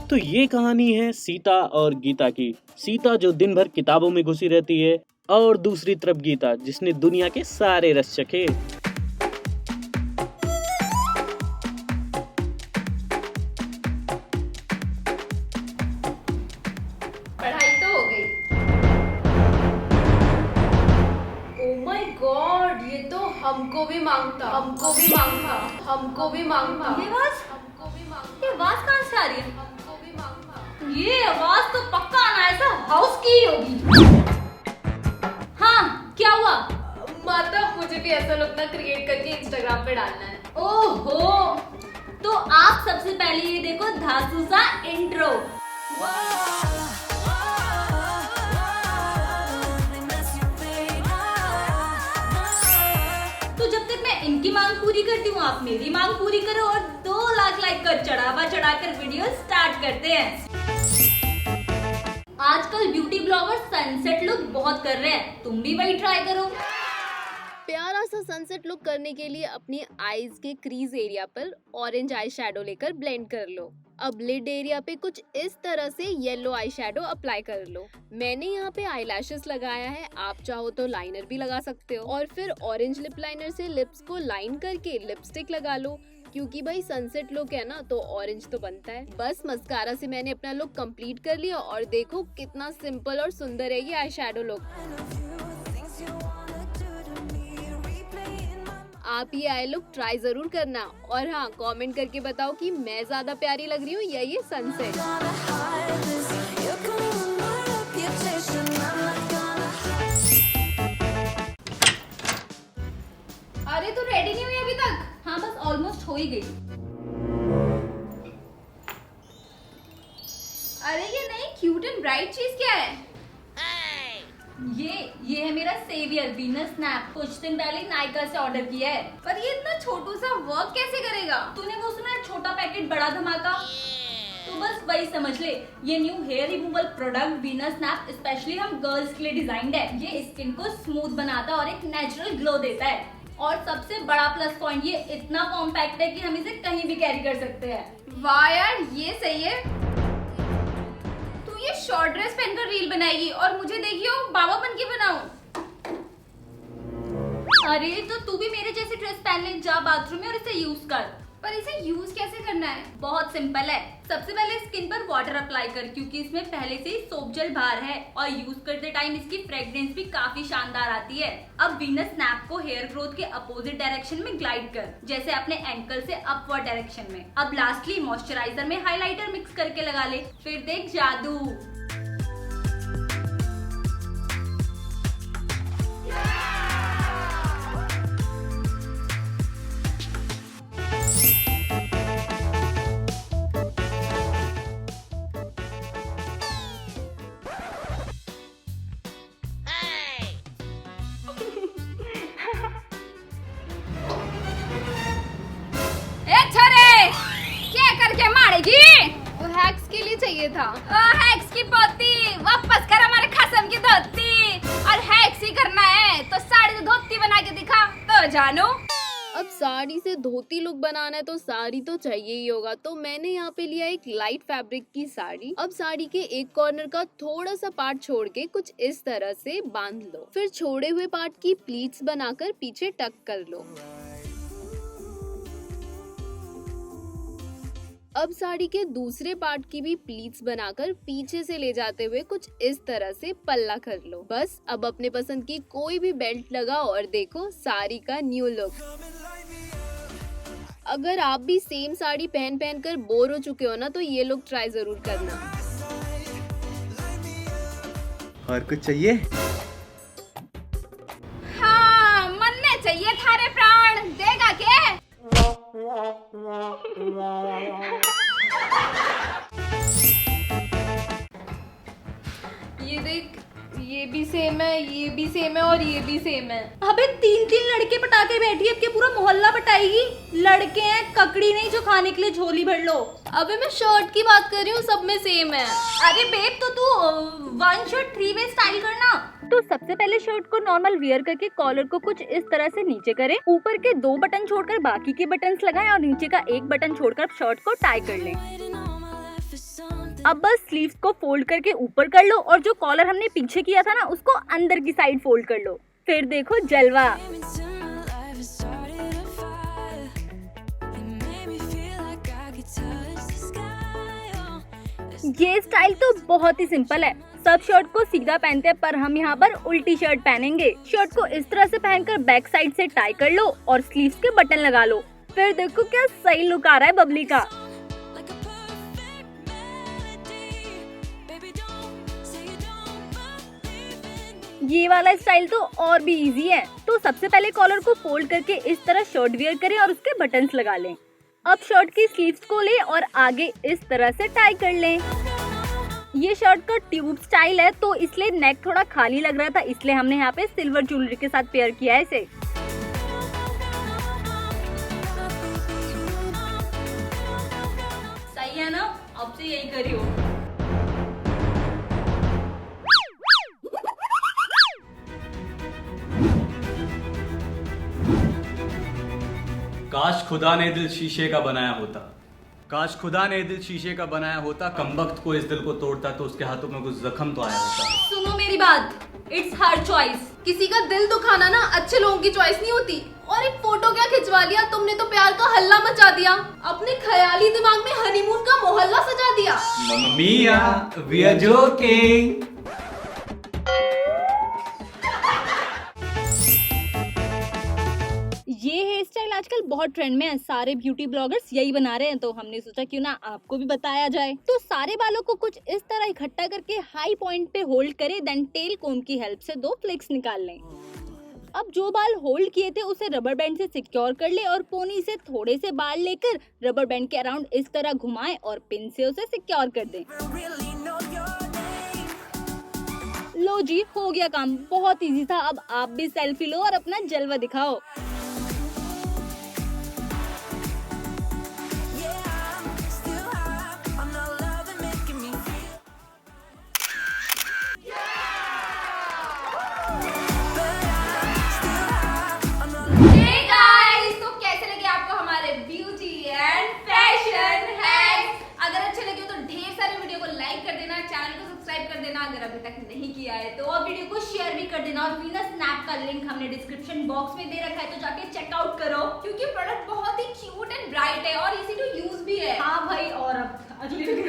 तो ये कहानी है सीता और गीता की। सीता जो दिन भर किताबों में घुसी रहती है और दूसरी तरफ गीता जिसने दुनिया के सारे रस चखे। पढ़ाई तो हो गई। ओह माय गॉड, ये तो हमको भी मांगता। ये आवाज कहाँ से आ रही है? ये आवाज तो पक्का आना ऐसा हाउस की ही होगी। हाँ, क्या हुआ? माता, मुझे भी ऐसा लगता क्रिएट करके इंस्टाग्राम पे डालना है। ओहो, तो आप सबसे पहले ये देखो धासु सा इंट्रो। तो जब तक मैं इनकी मांग पूरी करती हूँ, आप मेरी मांग पूरी करो और 2 लाख लाइक कर चढ़ाकर वीडियो स्टार्ट करते हैं। आजकल ब्यूटी ब्लॉगर सनसेट लुक बहुत कर रहे हैं, तुम भी वही ट्राई करो। प्यारा सा सनसेट लुक करने के लिए अपनी आईज के क्रीज एरिया पर ऑरेंज आई शेडो लेकर ब्लेंड कर लो। अब लिड एरिया पे कुछ इस तरह से येलो आई शेडो अप्लाई कर लो। मैंने यहाँ पे आईलैशेस लगाया है, आप चाहो तो लाइनर भी लगा सकते हो। और फिर ऑरेंज लिप लाइनर से लिप्स को लाइन करके लिपस्टिक लगा लो, क्योंकि भाई सनसेट लुक है ना तो ऑरेंज तो बनता है। बस मस्कारा से मैंने अपना लुक कंप्लीट कर लिया और देखो कितना सिंपल और सुंदर है ये आई शेडो लुक। आप ये आई लुक ट्राई जरूर करना और हाँ, कमेंट करके बताओ कि मैं ज्यादा प्यारी लग रही हूँ या ये सनसेट। अरे तू रेडी नहीं हुई अभी तक? हाँ, बस ऑलमोस्ट हो ही गई। अरे ये नई क्यूट एंड ब्राइट चीज क्या है? ये है मेरा सेवियर वीनस स्नैप। कुछ दिन पहले नायका से ऑर्डर किया है, पर ये इतना छोटू सा वर्क कैसे करेगा? तूने वो सुना है, छोटा पैकेट बड़ा धमाका? तो बस वही समझ ले, ये new hair removal product Venus snap specially हम गर्ल्स के लिए डिजाइन्ड है। ये स्किन को स्मूथ बनाता है और एक नेचुरल ग्लो देता है। और सबसे बड़ा प्लस पॉइंट, ये इतना कॉम्पैक्ट है कि हम इसे कहीं भी कैरी कर सकते हैं। वाह यार, ये सही है। ये शॉर्ट ड्रेस पहनकर रील बनाएगी और मुझे देखियो बाबा बन के बनाऊं। अरे तो तू भी मेरे जैसी ड्रेस पहन ले, जा बाथरूम में और इसे यूज कर। पर इसे यूज कैसे करना है? बहुत सिंपल है। सबसे पहले स्किन पर वाटर अप्लाई कर, क्योंकि इसमें पहले से ही सोप जेल बाहर है और यूज करते टाइम इसकी फ्रेग्रेंस भी काफी शानदार आती है। अब वीनस स्नैप को हेयर ग्रोथ के अपोजिट डायरेक्शन में ग्लाइड कर, जैसे अपने एंकल से अपवर्ड डायरेक्शन में। अब लास्टली मॉइस्चराइजर में हाइलाइटर मिक्स करके लगा ले, फिर देख जादू। वो हैक्स के लिए चाहिए था। हैक्स की पोती वापस कर हमारे खसम की धोती। और हैक्स ही करना है तो साड़ी से धोती बना के दिखा तो जानू। अब साड़ी से धोती लुक बनाना है तो साड़ी तो चाहिए ही होगा, तो मैंने यहाँ पे लिया एक लाइट फैब्रिक की साड़ी। अब साड़ी के एक कॉर्नर का थोड़ा सा पार्ट छोड़ के कुछ इस तरह से बांध लो, फिर छोड़े हुए पार्ट की प्लीट्स बनाकर पीछे टक कर लो। अब साड़ी के दूसरे पार्ट की भी प्लीट्स बनाकर पीछे से ले जाते हुए कुछ इस तरह से पल्ला कर लो। बस अब अपने पसंद की कोई भी बेल्ट लगाओ और देखो साड़ी का न्यू लुक। अगर आप भी सेम साड़ी पहन पहन कर बोर हो चुके हो ना, तो ये लुक ट्राई जरूर करना। और कुछ चाहिए? हाँ, मन्ने चाहिए थारे प्राण, देगा के? ये देख, ये भी सेम है, ये भी सेम है और ये भी सेम है। अबे 3-3 लड़के पटाके बैठी है, अब क्या पूरा मोहल्ला पटाएगी? लड़के हैं, ककड़ी नहीं जो खाने के लिए झोली भर लो। अबे मैं शर्ट की बात कर रही हूँ, सब में सेम है। अरे बेब, तो तू 1 शर्ट 3 वे स्टाइल करना। तो सबसे पहले शर्ट को नॉर्मल वियर करके कॉलर को कुछ इस तरह से नीचे करें, ऊपर के 2 बटन छोड़कर बाकी के बटन्स लगाएं और नीचे का 1 बटन छोड़कर शर्ट को टाई कर लें। अब बस स्लीव्स को फोल्ड करके ऊपर कर लो और जो कॉलर हमने पीछे किया था ना उसको अंदर की साइड फोल्ड कर लो। फिर देखो जलवा। ये स्टाइल तो बहुत ही सिंपल है। सब शर्ट को सीधा पहनते हैं पर हम यहाँ पर उल्टी शर्ट पहनेंगे। शर्ट को इस तरह से पहनकर बैक साइड से टाई कर लो और स्लीव्स के बटन लगा लो। फिर देखो क्या सही लुक आ रहा है बबली का। ये वाला स्टाइल तो और भी इजी है। तो सबसे पहले कॉलर को फोल्ड करके इस तरह शर्ट वियर करें और उसके बटन्स लगा लें। अब शर्ट की स्लीव्स को लें और आगे इस तरह से टाई कर लें। ये शर्ट का ट्यूब स्टाइल है तो इसलिए नेक थोड़ा खाली लग रहा था, इसलिए हमने यहाँ पे सिल्वर ज्वेलरी के साथ पेयर किया है इसे। सही है ना? अब से यही करियो। काश खुदा ने दिल शीशे का बनाया होता, काश खुदा ने दिल शीशे का बनाया होता, कमबख्त को इस दिल को तोड़ता तो उसके हाथों में कुछ जख्म तो आया होता। सुनो मेरी बात, इट्स हर चॉइस। किसी का दिल दुखाना ना अच्छे लोगों की चॉइस नहीं होती। और एक फोटो क्या खिंचवा लिया तुमने, तो प्यार का हल्ला मचा दिया। अपने ख्याली दिमाग में हनीमून का मोहल्ला सजा दिया। मम्मा मिया, वी आर जोकिंग। ये हेयर स्टाइल आजकल बहुत ट्रेंड में है। सारे ब्यूटी ब्लॉगर्स यही बना रहे हैं तो हमने सोचा क्यों ना आपको भी बताया जाए। तो सारे बालों को कुछ इस तरह इकट्ठा करके हाई पॉइंट पे होल्ड करें, देन टेल कोम की हेल्प से 2 फ्लिक्स निकाल लें। अब जो बाल होल्ड किए थे उसे रबर बैंड से सिक्योर कर ले और पोनी से थोड़े से बाल लेकर रबर बैंड के अराउंड इस तरह घुमाएं और पिन से उसे सिक्योर कर दें। लो जी, हो गया काम। बहुत इजी था। अब आप भी सेल्फी लो और अपना जलवा दिखाओ। तो कैसे लगे आपको हमारे ब्यूटी एंड फैशन हैक्स? अगर अच्छे लगे तो ढेर सारे वीडियो को लाइक कर देना, चैनल को सब्सक्राइब कर देना अगर अभी तक नहीं किया है तो, और वीडियो को शेयर भी कर देना। और वीनस स्नैप का लिंक हमने डिस्क्रिप्शन बॉक्स में दे रखा है तो जाके चेकआउट करो, क्योंकि प्रोडक्ट बहुत ही क्यूट एंड ब्राइट है और इजी टू यूज भी है। हाँ भाई, और अब अगली